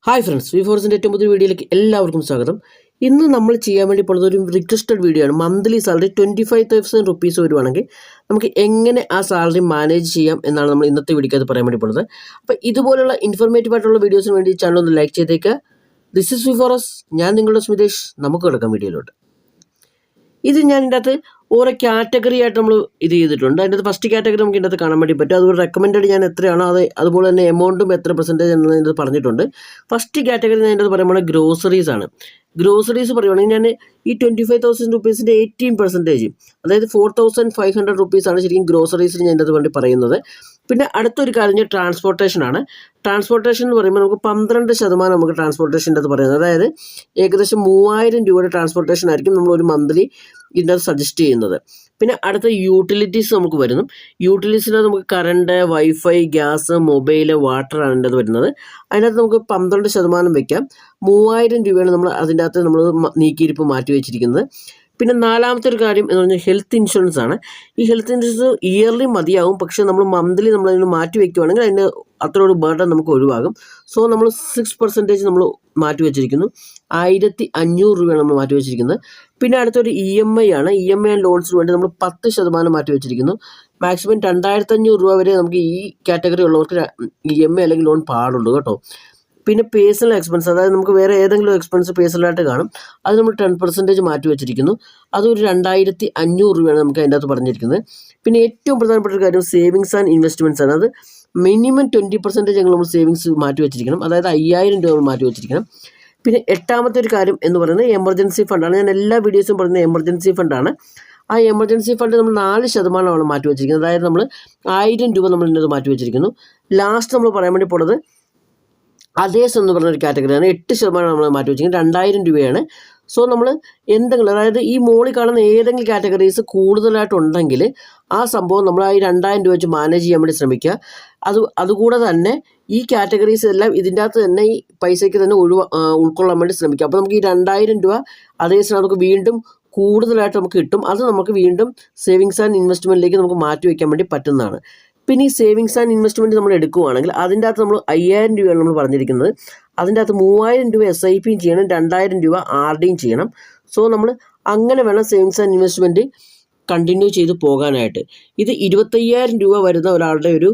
Hi friends, V4Sന്റെ ഏറ്റവും പുതിയ വീഡിയോയിലേക്ക് എല്ലാവർക്കും സ്വാഗതം. ഇന്ന് നമ്മൾ ചെയ്യാൻ വേണ്ടി പോകുന്നത് ഒരു റിക്വസ്റ്റഡ് വീഡിയോ ആണ്. മന്ത്ലി സാലറി 25,000 റുപ്പീസ് വരുവാണെങ്കിൽ നമുക്ക് എങ്ങനെ ആ സാലറി മാനേജ് ചെയ്യാം എന്നാണ് നമ്മൾ ഇന്നത്തെ വീഡിയോക്കകത്ത് പറയാൻ വേണ്ടി പോകുന്നത്. അപ്പോൾ ഇതുപോലുള്ള ഇൻഫോർമേറ്റീവ് ആയിട്ടുള്ള വീഡിയോസിന് വേണ്ടി ചാനൽ ഒന്ന് ലൈക്ക് ചെയ്തേക്കുക. ദിസ് ഇസ് V4S, ഞാൻ നിങ്ങളുടെ സ്മിതേഷ്. നമുക്ക് കിടക്കാം വീഡിയോയിലോട്ട്. ഇത് ഞാൻ ഇതിൻ്റെ അകത്ത് ഓരോ കാറ്റഗറി ആയിട്ട് നമ്മൾ ഇത് ചെയ്തിട്ടുണ്ട്. അതിൻ്റെ അകത്ത് ഫസ്റ്റ് കാറ്റഗറി നമുക്ക് ഇതിൻ്റെ അകത്ത് കാണാൻ വേണ്ടി പറ്റും. അതുപോലെ റെക്കമെൻഡഡ് ഞാൻ എത്രയാണോ അതുപോലെ തന്നെ എമൗണ്ടും എത്ര പെർസെൻറ്റേജ് എന്നതിൻ്റെ പറഞ്ഞിട്ടുണ്ട്. ഫസ്റ്റ് കാറ്റഗറി ഞാൻ ഇതിൻ്റെ അകത്ത് പറയുമ്പോൾ ഗ്രോസറീസ് ആണ്. ഗ്രോസറീസ് പറയുവാണെങ്കിൽ ഞാൻ ഈ 25,000 റുപ്പീസിൻ്റെ 18%, അതായത് 4,500 റുപ്പീസാണ് ശരിക്കും ഗ്രോസറീസിന് ഞാൻ ഇതിനകത്ത് വേണ്ടി പറയുന്നത്. പിന്നെ അടുത്തൊരു കാര്യം ട്രാൻസ്പോർട്ടേഷനാണ്. ട്രാൻസ്പോർട്ടേഷൻ എന്ന് പറയുമ്പോൾ നമുക്ക് 12% നമുക്ക് ട്രാൻസ്പോർട്ടേഷൻ്റെ അത് പറയുന്നത്, അതായത് ഏകദേശം 3,000 രൂപയുടെ ട്രാൻസ്പോർട്ടേഷൻ ആയിരിക്കും നമ്മൾ ഒരു മന്ത്ലി ഇതിനകത്ത് സജസ്റ്റ് ചെയ്യുന്നത്. പിന്നെ അടുത്ത യൂട്ടിലിറ്റീസ് നമുക്ക് വരുന്നു. യൂട്ടിലിറ്റീസിനകത്ത് നമുക്ക് കറണ്ട്, വൈഫൈ, ഗ്യാസ്, മൊബൈൽ, വാട്ടറാണ് ഇതിൻ്റെ വരുന്നത്. അതിനകത്ത് നമുക്ക് 12% വയ്ക്കാം. 3,000 രൂപയാണ് നമ്മൾ അതിൻ്റെ അകത്ത് നമ്മൾ നീക്കിയിരിപ്പ് മാറ്റി വെച്ചിരിക്കുന്നത്. പിന്നെ നാലാമത്തെ ഒരു കാര്യം എന്ന് പറഞ്ഞാൽ ഹെൽത്ത് ഇൻഷുറൻസ് ആണ്. ഈ ഹെൽത്ത് ഇൻഷുറൻസ് ഇയർലി മതിയാവും, പക്ഷേ നമ്മൾ മന്ത്ലി നമ്മളതിന് മാറ്റി വയ്ക്കുവാണെങ്കിൽ അതിൻ്റെ അത്ര ഒരു ബർഡൻ നമുക്ക് ഒഴിവാകും. സോ നമ്മൾ 6% നമ്മൾ മാറ്റി വെച്ചിരിക്കുന്നു. 1,500 രൂപയാണ് നമ്മൾ മാറ്റി വെച്ചിരിക്കുന്നത്. പിന്നെ അടുത്തൊരു EMI ആണ്. EMI ആൻഡ് ലോൺസിന് വേണ്ടി നമ്മൾ 10% മാറ്റി വെച്ചിരിക്കുന്നു. മാക്സിമം 2,500 രൂപ വരെ നമുക്ക് ഈ കാറ്റഗറി ഉള്ളവർക്ക് EMI അല്ലെങ്കിൽ ലോൺ പാടുള്ളൂ കേട്ടോ. പിന്നെ പേഴ്സണൽ എക്സ്പെൻസ്, അതായത് നമുക്ക് വേറെ ഏതെങ്കിലും എക്സ്പെൻസ് പേഴ്സണലായിട്ട് കാണും, അത് നമ്മൾ 10% മാറ്റി വെച്ചിരിക്കുന്നു. അതൊരു 2,500 രൂപയാണ് നമുക്ക് അതിൻ്റെ അകത്ത് പറഞ്ഞിരിക്കുന്നത്. പിന്നെ ഏറ്റവും പ്രധാനപ്പെട്ട ഒരു കാര്യം സേവിങ്സ് ആൻഡ് ഇൻവെസ്റ്റ്മെൻറ്റ്സ് ആണ്. അത് മിനിമം 20% നമ്മൾ സേവിങ്സ് മാറ്റി വെച്ചിരിക്കണം, അതായത് 5,000 രൂപ നമ്മൾ മാറ്റി വെച്ചിരിക്കണം. പിന്നെ എട്ടാമത്തെ ഒരു കാര്യം എന്ന് പറയുന്നത് എമർജൻസി ഫണ്ടാണ്. ഞാൻ എല്ലാ വീഡിയോസും പറയുന്നത് എമർജൻസി ഫണ്ടാണ്. ആ എമർജൻസി ഫണ്ട് നമ്മൾ 4% മാറ്റി വെച്ചിരിക്കുന്നത്, അതായത് നമ്മൾ 1,000 രൂപ നമ്മൾ ഇതിനകത്ത് മാറ്റി വെച്ചിരിക്കുന്നു. ലാസ്റ്റ് നമ്മൾ പറയാൻ വേണ്ടി പോകുന്നത് അതേഴ്സ് എന്ന് പറഞ്ഞൊരു കാറ്റഗറിയാണ്. 8% നമ്മൾ മാറ്റി വെച്ചിരിക്കുന്നത്, 2,000 രൂപയാണ്. സോ നമ്മൾ എന്തെങ്കിലും, അതായത് ഈ മോളിൽ കാണുന്ന ഏതെങ്കിലും കാറ്റഗറീസ് കൂടുതലായിട്ടുണ്ടെങ്കിൽ ആ സംഭവം നമ്മൾ ആ 2,000 രൂപ വെച്ച് മാനേജ് ചെയ്യാൻ വേണ്ടി ശ്രമിക്കുക. അതുകൂടാതെ തന്നെ ഈ കാറ്റഗറീസ് എല്ലാം ഇതിൻ്റെ അകത്ത് തന്നെ ഈ പൈസയ്ക്ക് തന്നെ ഉൾക്കൊള്ളാൻ വേണ്ടി ശ്രമിക്കുക. അപ്പോൾ നമുക്ക് ഈ 2,000 രൂപ അതേഴ്സിന് നമുക്ക് വീണ്ടും കൂടുതലായിട്ട് നമുക്ക് കിട്ടും. അത് നമുക്ക് വീണ്ടും സേവിങ്സ് ആൻഡ് ഇൻവെസ്റ്റ്മെൻറ്റിലേക്ക് നമുക്ക് മാറ്റി വയ്ക്കാൻ വേണ്ടി പറ്റുന്നതാണ്. പിന്നെ ഈ സേവിങ്സ് ആൻഡ് ഇൻവെസ്റ്റ്മെൻറ്റ് നമ്മൾ എടുക്കുകയാണെങ്കിൽ അതിൻ്റെ അകത്ത് നമ്മൾ 5,000 രൂപയാണ് നമ്മൾ പറഞ്ഞിരിക്കുന്നത്. അതിൻ്റെ അകത്ത് 3,000 രൂപ SIP ചെയ്യണം, 2,000 രൂപ RDയും ചെയ്യണം. സോ നമ്മൾ അങ്ങനെ വേണം സേവിങ്സ് ആൻഡ് ഇൻവെസ്റ്റ്മെൻറ്റ് കണ്ടിന്യൂ ചെയ്ത് പോകാനായിട്ട്. ഇത് 25,000 രൂപ വരുന്ന ഒരാളുടെ ഒരു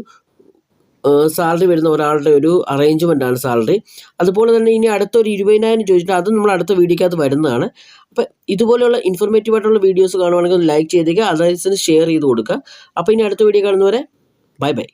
സാലറി വരുന്ന ഒരാളുടെ ഒരു അറേഞ്ച്മെൻറ്റാണ് സാലറി. അതുപോലെ തന്നെ ഇനി അടുത്തൊരു 20,000 ചോദിച്ചിട്ട് അതും നമ്മൾ അടുത്ത വീഡിയോക്കകത്ത് വരുന്നതാണ്. അപ്പോൾ ഇതുപോലെയുള്ള ഇൻഫോർമേറ്റീവ് ആയിട്ടുള്ള വീഡിയോസ് കാണുവാണെങ്കിൽ ഒന്ന് ലൈക്ക് ചെയ്തേക്കുക, അതേഴ്സിന് ഷെയർ ചെയ്ത് കൊടുക്കുക. അപ്പോൾ ഇനി അടുത്ത വീഡിയോ കാണുന്നവരെ ബൈ ബൈ.